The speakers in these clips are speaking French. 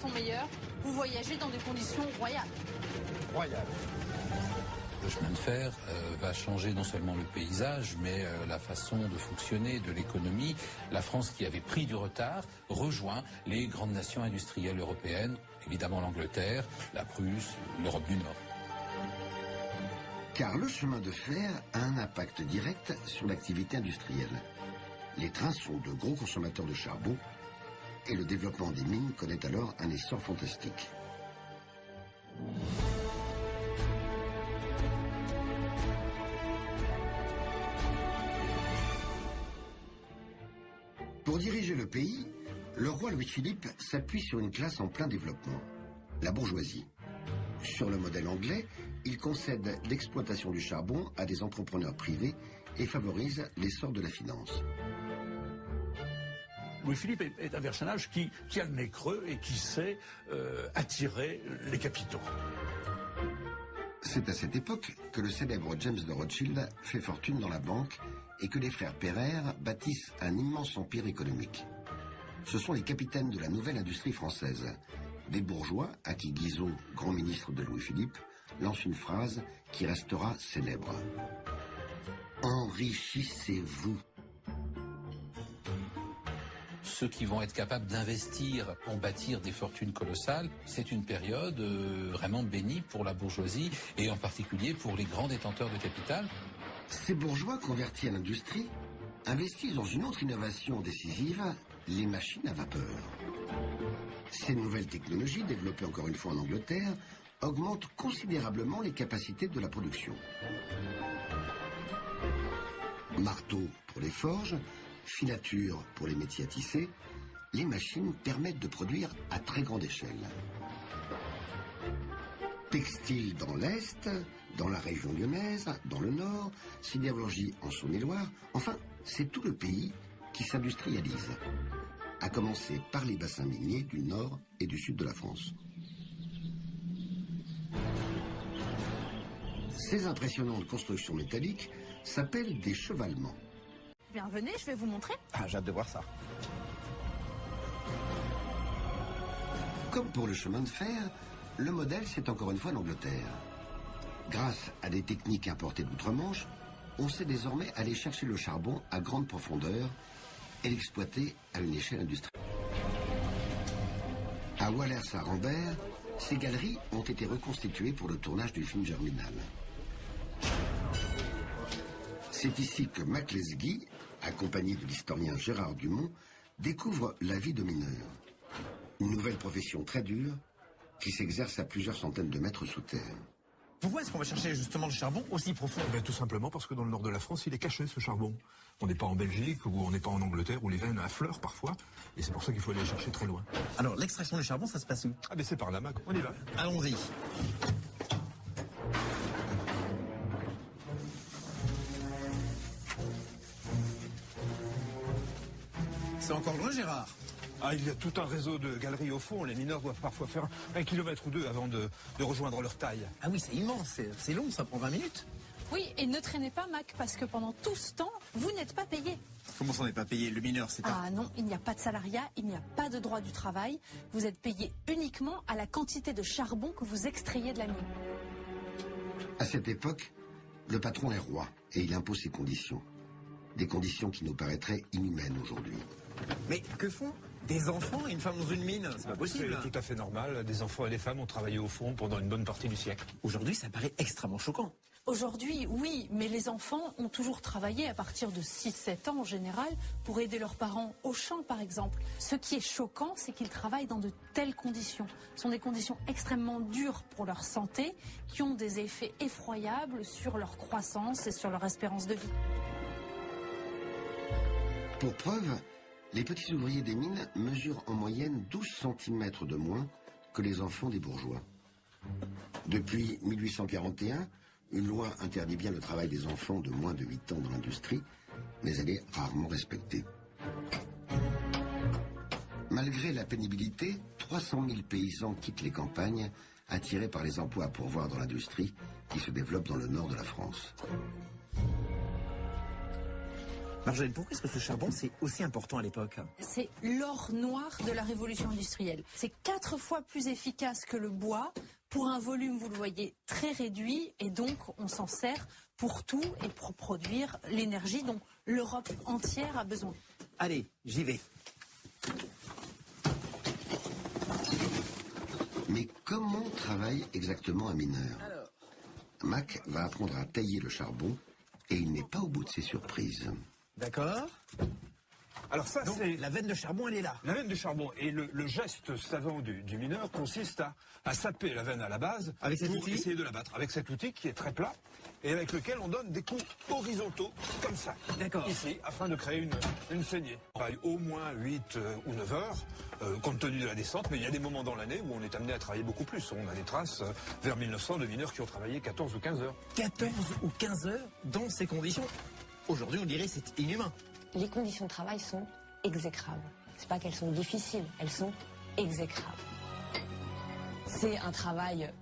sont meilleurs, vous voyagez dans des conditions royales. Royales. Le chemin de fer va changer non seulement le paysage, mais la façon de fonctionner de l'économie. La France, qui avait pris du retard, rejoint les grandes nations industrielles européennes, évidemment l'Angleterre, la Prusse, l'Europe du Nord. Car le chemin de fer a un impact direct sur l'activité industrielle. Les trains sont de gros consommateurs de charbon et le développement des mines connaît alors un essor fantastique. Pour diriger le pays, le roi Louis-Philippe s'appuie sur une classe en plein développement, la bourgeoisie. Sur le modèle anglais, il concède l'exploitation du charbon à des entrepreneurs privés et favorise l'essor de la finance. Louis-Philippe est un personnage qui a le nez creux et qui sait attirer les capitaux. C'est à cette époque que le célèbre James de Rothschild fait fortune dans la banque et que les frères Pereire bâtissent un immense empire économique. Ce sont les capitaines de la nouvelle industrie française, des bourgeois à qui Guizot, grand ministre de Louis-Philippe, lance une phrase qui restera célèbre. « Enrichissez-vous ». Ceux qui vont être capables d'investir pour bâtir des fortunes colossales, c'est une période vraiment bénie pour la bourgeoisie et en particulier pour les grands détenteurs de capital. Ces bourgeois convertis à l'industrie investissent dans une autre innovation décisive, les machines à vapeur. Ces nouvelles technologies, développées encore une fois en Angleterre, augmentent considérablement les capacités de la production. Marteau pour les forges, filature pour les métiers à tisser, les machines permettent de produire à très grande échelle. Textile dans l'Est, dans la région lyonnaise, dans le Nord, sidérurgie en Saône-et-Loire, enfin, c'est tout le pays qui s'industrialise, à commencer par les bassins miniers du Nord et du Sud de la France. Ces impressionnantes constructions métalliques s'appellent des chevalements. Bien, venez, je vais vous montrer. Ah, j'ai hâte de voir ça. Comme pour le chemin de fer, le modèle, c'est encore une fois l'Angleterre. Grâce à des techniques importées d'outre-Manche, on sait désormais aller chercher le charbon à grande profondeur et l'exploiter à une échelle industrielle. À Wallers-à-Rambert, ces galeries ont été reconstituées pour le tournage du film Germinal. C'est ici que Mac Lesguy, accompagné de l'historien Gérard Dumont, découvre la vie de mineur. Une nouvelle profession très dure qui s'exerce à plusieurs centaines de mètres sous terre. Pourquoi est-ce qu'on va chercher justement le charbon aussi profond? Eh bien, tout simplement parce que dans le nord de la France, il est caché ce charbon. On n'est pas en Belgique ou on n'est pas en Angleterre où les veines affleurent parfois. Et c'est pour ça qu'il faut aller chercher très loin. Alors, l'extraction du charbon, ça se passe où? Ah ben c'est par là, Mac. On y va. Allons-y. C'est encore loin, Gérard? Ah, il y a tout un réseau de galeries au fond. Les mineurs doivent parfois faire 1 kilomètre ou 2 avant de rejoindre leur taille. Ah oui, c'est immense, c'est long, ça prend 20 minutes. Oui, et ne traînez pas, Mac, parce que pendant tout ce temps, vous n'êtes pas payé. Comment ça, on n'est pas payé? Le mineur, c'est Ah non, il n'y a pas de salariat, il n'y a pas de droit du travail. Vous êtes payé uniquement à la quantité de charbon que vous extrayez de la mine. À cette époque, le patron est roi et il impose ses conditions. Des conditions qui nous paraîtraient inhumaines aujourd'hui. Mais que font des enfants et une femme dans une mine? C'est pas possible. C'est tout à fait normal. Des enfants et des femmes ont travaillé au fond pendant une bonne partie du siècle. Aujourd'hui, ça paraît extrêmement choquant. Aujourd'hui, oui, mais les enfants ont toujours travaillé à partir de 6-7 ans en général pour aider leurs parents au champ, par exemple. Ce qui est choquant, c'est qu'ils travaillent dans de telles conditions. Ce sont des conditions extrêmement dures pour leur santé, qui ont des effets effroyables sur leur croissance et sur leur espérance de vie. Pour preuve, les petits ouvriers des mines mesurent en moyenne 12 cm de moins que les enfants des bourgeois. Depuis 1841, une loi interdit bien le travail des enfants de moins de 8 ans dans l'industrie, mais elle est rarement respectée. Malgré la pénibilité, 300 000 paysans quittent les campagnes, attirés par les emplois à pourvoir dans l'industrie qui se développe dans le nord de la France. Marjolaine, pourquoi est-ce que ce charbon, c'est aussi important à l'époque? C'est l'or noir de la révolution industrielle. C'est 4 fois plus efficace que le bois pour un volume, vous le voyez, très réduit. Et donc, on s'en sert pour tout et pour produire l'énergie dont l'Europe entière a besoin. Allez, j'y vais. Mais comment travaille exactement un mineur? Mac va apprendre à tailler le charbon et il n'est pas au bout de ses surprises. D'accord. Alors ça, Donc, c'est... la veine de charbon, elle est là. La veine de charbon. Et le geste savant du mineur consiste à saper la veine à la base Avec cet pour outil essayer de la battre. Avec cet outil qui est très plat et avec lequel on donne des coups horizontaux, comme ça. D'accord. Ici, afin de créer une saignée. On travaille au moins 8 ou 9 heures, compte tenu de la descente, mais il y a des moments dans l'année où on est amené à travailler beaucoup plus. On a des traces vers 1900 de mineurs qui ont travaillé 14 ou 15 heures. 14 ou 15 heures dans ces conditions. Aujourd'hui, on dirait que c'est inhumain. Les conditions de travail sont exécrables. C'est pas qu'elles sont difficiles, elles sont exécrables. C'est un travail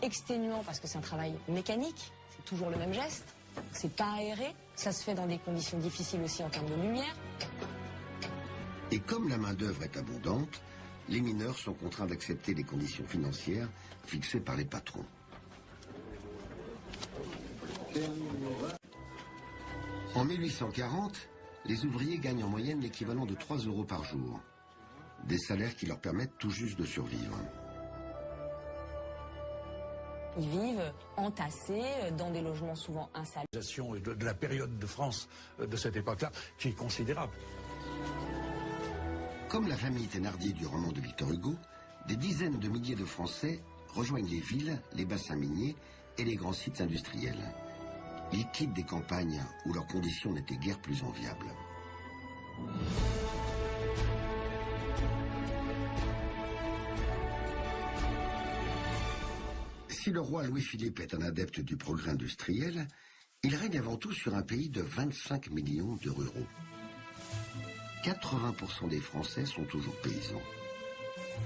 exténuant parce que c'est un travail mécanique, c'est toujours le même geste, c'est pas aéré, ça se fait dans des conditions difficiles aussi en termes de lumière. Et comme la main-d'œuvre est abondante, les mineurs sont contraints d'accepter les conditions financières fixées par les patrons. En 1840, les ouvriers gagnent en moyenne l'équivalent de 3 € par jour. Des salaires qui leur permettent tout juste de survivre. Ils vivent entassés dans des logements souvent insalubres. Et de la période de France de cette époque-là, qui est considérable. Comme la famille Thénardier du roman de Victor Hugo, des dizaines de milliers de Français rejoignent les villes, les bassins miniers et les grands sites industriels. Ils quittent des campagnes où leurs conditions n'étaient guère plus enviables. Si le roi Louis-Philippe est un adepte du progrès industriel, il règne avant tout sur un pays de 25 millions de ruraux. 80% des Français sont toujours paysans.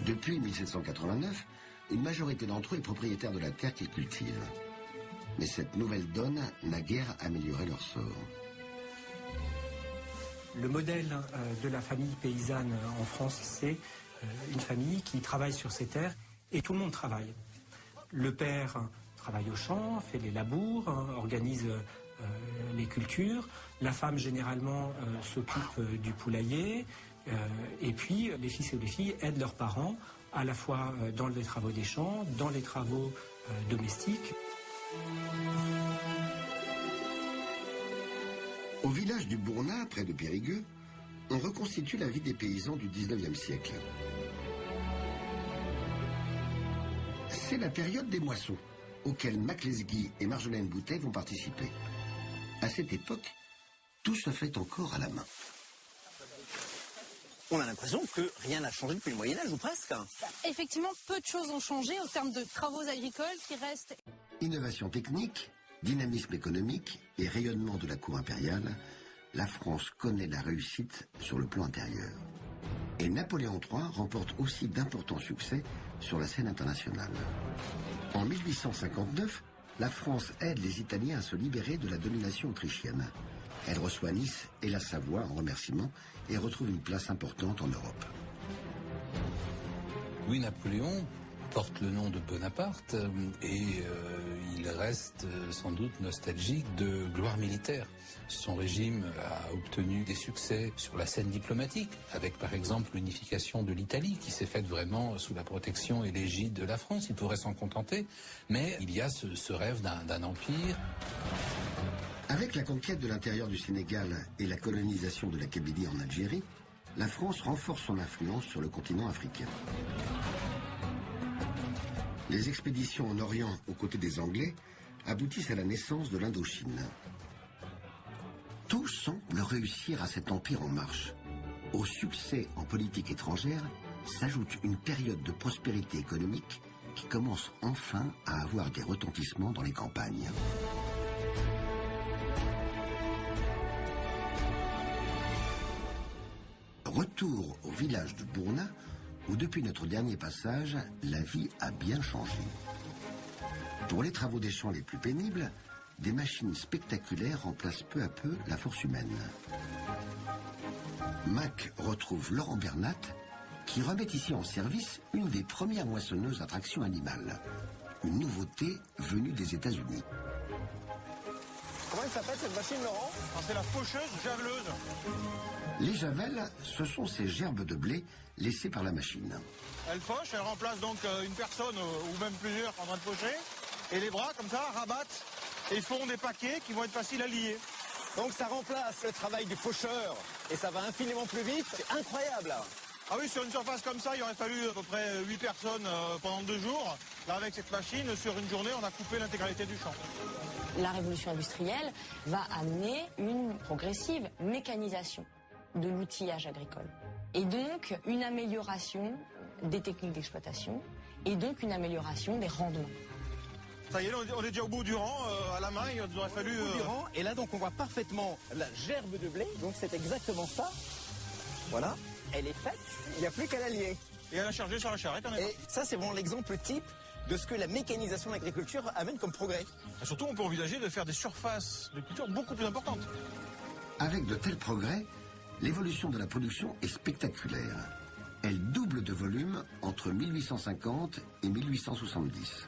Depuis 1789, une majorité d'entre eux est propriétaire de la terre qu'ils cultivent. Mais cette nouvelle donne n'a guère amélioré leur sort. Le modèle de la famille paysanne en France, c'est une famille qui travaille sur ses terres et tout le monde travaille. Le père travaille au champ, fait les labours, organise les cultures. La femme, généralement, s'occupe du poulailler. Et puis, les fils et les filles aident leurs parents, à la fois dans les travaux des champs, dans les travaux domestiques. Au village du Bournat, près de Périgueux, on reconstitue la vie des paysans du 19e siècle. C'est la période des moissons, auxquelles Mac Lesguy et Marjolaine Boutet vont participer. À cette époque, tout se fait encore à la main. On a l'impression que rien n'a changé depuis le Moyen-Âge, ou presque. Effectivement, peu de choses ont changé en termes de travaux agricoles qui restent. Innovation technique, dynamisme économique et rayonnement de la cour impériale, la France connaît la réussite sur le plan intérieur. Et Napoléon III remporte aussi d'importants succès sur la scène internationale. En 1859, la France aide les Italiens à se libérer de la domination autrichienne. Elle reçoit Nice et la Savoie en remerciement et retrouve une place importante en Europe. Louis-Napoléon porte le nom de Bonaparte et il reste sans doute nostalgique de gloire militaire. Son régime a obtenu des succès sur la scène diplomatique, avec par exemple l'unification de l'Italie qui s'est faite vraiment sous la protection et l'égide de la France. Il pourrait s'en contenter, mais il y a ce rêve d'un empire. Avec la conquête de l'intérieur du Sénégal et la colonisation de la Kabylie en Algérie, la France renforce son influence sur le continent africain. Les expéditions en Orient aux côtés des Anglais aboutissent à la naissance de l'Indochine. Tout semble réussir à cet empire en marche. Au succès en politique étrangère s'ajoute une période de prospérité économique qui commence enfin à avoir des retentissements dans les campagnes. Retour au village de Bournat, où depuis notre dernier passage, la vie a bien changé. Pour les travaux des champs les plus pénibles, des machines spectaculaires remplacent peu à peu la force humaine. Mac retrouve Laurent Bernat, qui remet ici en service une des premières moissonneuses à traction animale. Une nouveauté venue des États-Unis. Comment elle s'appelle cette machine, Laurent? C'est la faucheuse javeleuse. Les javelles, ce sont ces gerbes de blé laissées par la machine. Elle fauche, elle remplace donc une personne ou même plusieurs en train de faucher. Et les bras, comme ça, rabattent et font des paquets qui vont être faciles à lier. Donc ça remplace le travail du faucheur et ça va infiniment plus vite. C'est incroyable. Ah oui, sur une surface comme ça, il aurait fallu à peu près 8 personnes pendant 2 jours. Là, avec cette machine, sur une journée, on a coupé l'intégralité du champ. La révolution industrielle va amener une progressive mécanisation de l'outillage agricole. Et donc une amélioration des techniques d'exploitation et donc une amélioration des rendements. Ça y est, on est déjà au bout du rang, à la main, il nous aurait fallu... Au bout du rang, et là donc on voit parfaitement la gerbe de blé, donc c'est exactement ça. Voilà, elle est faite, il n'y a plus qu'à la lier. Et à la charger sur la charrette, on est... Et ça c'est vraiment l'exemple type de ce que la mécanisation de l'agriculture amène comme progrès. Et surtout, on peut envisager de faire des surfaces de culture beaucoup plus importantes. Avec de tels progrès, l'évolution de la production est spectaculaire. Elle double de volume entre 1850 et 1870.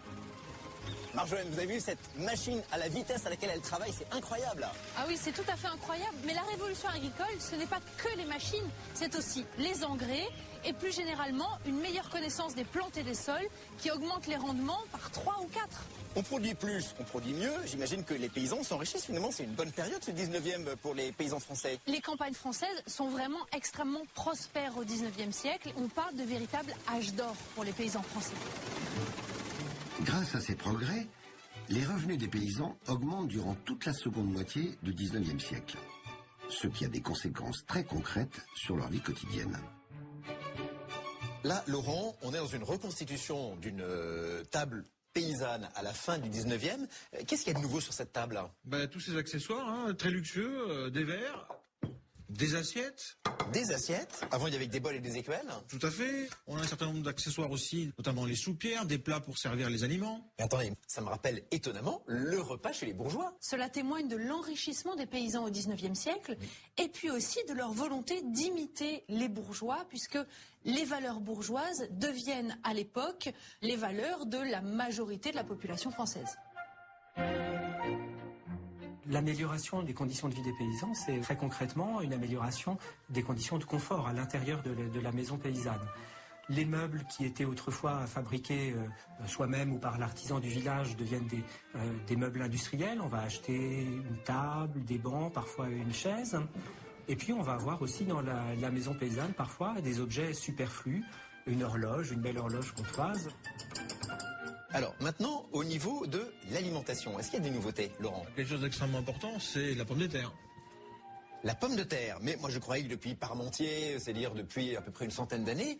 Marjolaine, vous avez vu cette machine à la vitesse à laquelle elle travaille, c'est incroyable. Ah oui, c'est tout à fait incroyable. Mais la révolution agricole, ce n'est pas que les machines, c'est aussi les engrais et plus généralement une meilleure connaissance des plantes et des sols qui augmente les rendements par 3 ou 4. On produit plus, on produit mieux. J'imagine que les paysans s'enrichissent. Finalement, c'est une bonne période, ce 19e, pour les paysans français. Les campagnes françaises sont vraiment extrêmement prospères au 19e siècle. On parle de véritable âge d'or pour les paysans français. Grâce à ces progrès, les revenus des paysans augmentent durant toute la seconde moitié du 19e siècle, ce qui a des conséquences très concrètes sur leur vie quotidienne. Là, Laurent, on est dans une reconstitution d'une table paysanne à la fin du 19e. Qu'est-ce qu'il y a de nouveau sur cette table? Tous ces accessoires, très luxueux, des verres, des assiettes. Des assiettes. Avant, il y avait des bols et des écuelles. Tout à fait. On a un certain nombre d'accessoires aussi, notamment les soupières, des plats pour servir les aliments. Mais attendez, ça me rappelle étonnamment le repas chez les bourgeois. Cela témoigne de l'enrichissement des paysans au 19e siècle et puis aussi de leur volonté d'imiter les bourgeois puisque les valeurs bourgeoises deviennent à l'époque les valeurs de la majorité de la population française. L'amélioration des conditions de vie des paysans, c'est très concrètement une amélioration des conditions de confort à l'intérieur de la maison paysanne. Les meubles qui étaient autrefois fabriqués soi-même ou par l'artisan du village deviennent des meubles industriels. On va acheter une table, des bancs, parfois une chaise. Et puis on va avoir aussi dans la maison paysanne parfois des objets superflus, une horloge, une belle horloge comtoise. Alors maintenant, au niveau de l'alimentation, est-ce qu'il y a des nouveautés, Laurent? Quelque chose d'extrêmement important, c'est la pomme de terre. La pomme de terre, mais moi je croyais que depuis Parmentier, c'est-à-dire depuis à peu près une centaine d'années,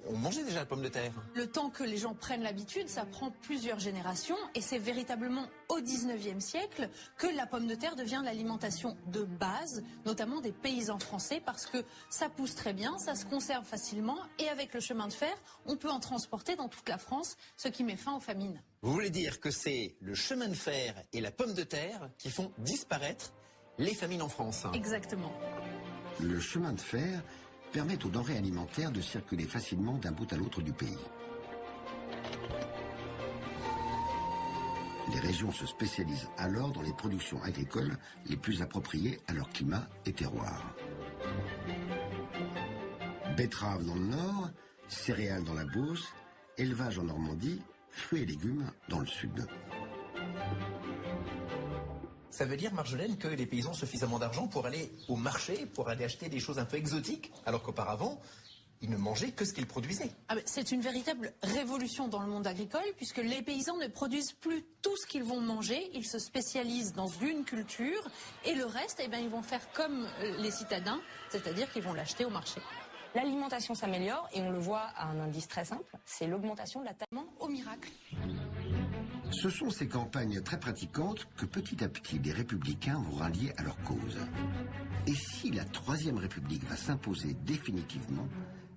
on mangeait déjà la pomme de terre. Le temps que les gens prennent l'habitude, ça prend plusieurs générations et c'est véritablement au 19e siècle que la pomme de terre devient l'alimentation de base, notamment des paysans français, parce que ça pousse très bien, ça se conserve facilement et avec le chemin de fer, on peut en transporter dans toute la France, ce qui met fin aux famines. Vous voulez dire que c'est le chemin de fer et la pomme de terre qui font disparaître les famines en France? Exactement. Le chemin de fer permet aux denrées alimentaires de circuler facilement d'un bout à l'autre du pays. Les régions se spécialisent alors dans les productions agricoles les plus appropriées à leur climat et terroir. Betteraves dans le nord, céréales dans la Beauce, élevage en Normandie, fruits et légumes dans le sud. Ça veut dire, Marjolaine, que les paysans ont suffisamment d'argent pour aller au marché, pour aller acheter des choses un peu exotiques, alors qu'auparavant, ils ne mangeaient que ce qu'ils produisaient. C'est une véritable révolution dans le monde agricole, puisque les paysans ne produisent plus tout ce qu'ils vont manger, ils se spécialisent dans une culture, et le reste, ils vont faire comme les citadins, c'est-à-dire qu'ils vont l'acheter au marché. L'alimentation s'améliore et on le voit à un indice très simple, c'est l'augmentation de la taille. Au miracle. Ce sont ces campagnes très pratiquantes que petit à petit les républicains vont rallier à leur cause. Et si la Troisième République va s'imposer définitivement,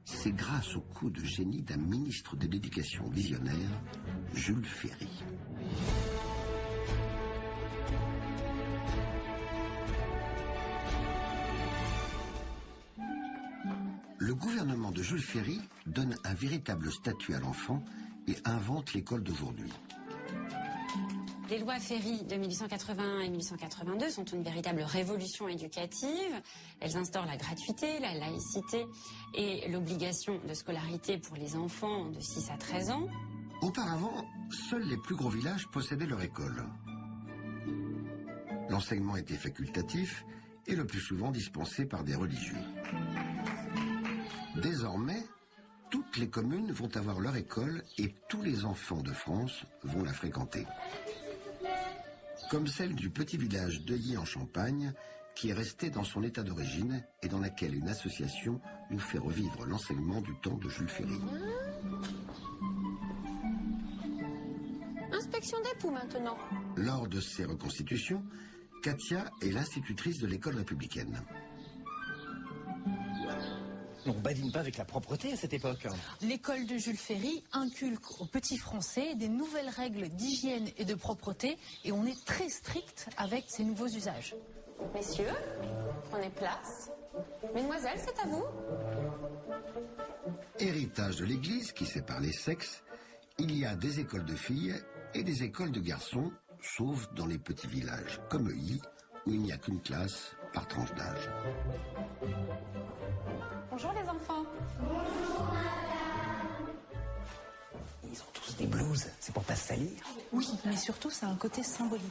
c'est grâce au coup de génie d'un ministre de l'Éducation visionnaire, Jules Ferry. le gouvernement de Jules Ferry donne un véritable statut à l'enfant et invente l'école d'aujourd'hui. Les lois Ferry de 1881 et 1882 sont une véritable révolution éducative. Elles instaurent la gratuité, la laïcité et l'obligation de scolarité pour les enfants de 6 à 13 ans. Auparavant, seuls les plus gros villages possédaient leur école. L'enseignement était facultatif et le plus souvent dispensé par des religieux. Désormais, toutes les communes vont avoir leur école et tous les enfants de France vont la fréquenter. Comme celle du petit village d'Euilly en Champagne, qui est resté dans son état d'origine et dans laquelle une association nous fait revivre l'enseignement du temps de Jules Ferry. Inspection des poux maintenant. Lors de ces reconstitutions, Katia est l'institutrice de l'école républicaine. On ne badine pas avec la propreté à cette époque. L'école de Jules Ferry inculque aux petits Français des nouvelles règles d'hygiène et de propreté et on est très strict avec ces nouveaux usages. Messieurs, prenez place. Mesdemoiselles, c'est à vous. Héritage de l'Église qui sépare les sexes, il y a des écoles de filles et des écoles de garçons, sauf dans les petits villages comme Euilly, où il n'y a qu'une classe par tranche d'âge. Bonjour les enfants. Ils ont tous des blouses, c'est pour pas se salir. Oui, mais surtout ça a un côté symbolique.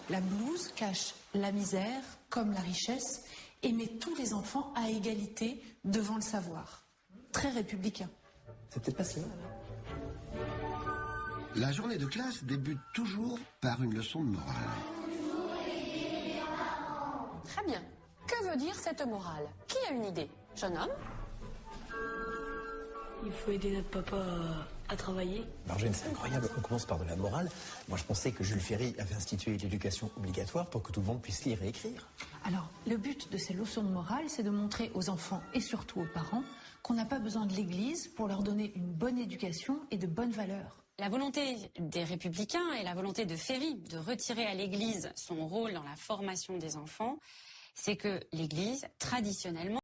La blouse cache la misère comme la richesse et met tous les enfants à égalité devant le savoir. Très républicain. C'est peut-être pas si mal. La journée de classe débute toujours par une leçon de morale. Très bien. Que veut dire cette morale? Qui a une idée? Jeune homme? Il faut aider notre papa à travailler. Marjane, c'est incroyable, on commence par de la morale. Moi, je pensais que Jules Ferry avait institué l'éducation obligatoire pour que tout le monde puisse lire et écrire. Alors, le but de ces leçons de morale, c'est de montrer aux enfants et surtout aux parents qu'on n'a pas besoin de l'Église pour leur donner une bonne éducation et de bonnes valeurs. La volonté des Républicains et la volonté de Ferry de retirer à l'Église son rôle dans la formation des enfants, c'est que l'Église, traditionnellement,